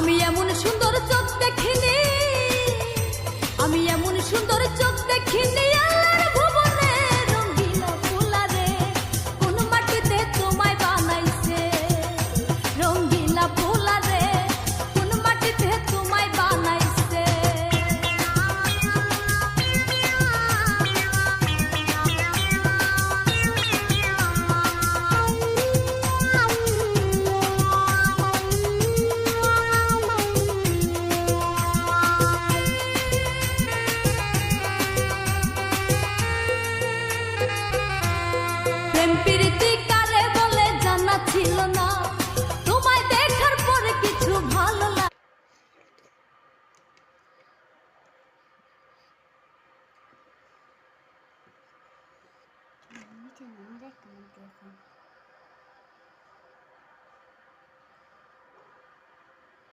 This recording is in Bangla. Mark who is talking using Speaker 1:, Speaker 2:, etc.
Speaker 1: আমি এমন সুন্দর চোখ দেখিনি, আমি এমন সুন্দর চোখ দেখিনি আল্লাহর ভুবনে। রঙ্গিলা পোলারে কোন মাটিতে তোমায় বানাইছে, রঙ্গিলা পোলারে কোন মাটিতে তোমায় বানাইছে। প্রেম প্রীতি কারে বলে জানা ছিল না, তোমায় দেখার পরে কিছু ভালো লাগে।
Speaker 2: আমি দেখতাম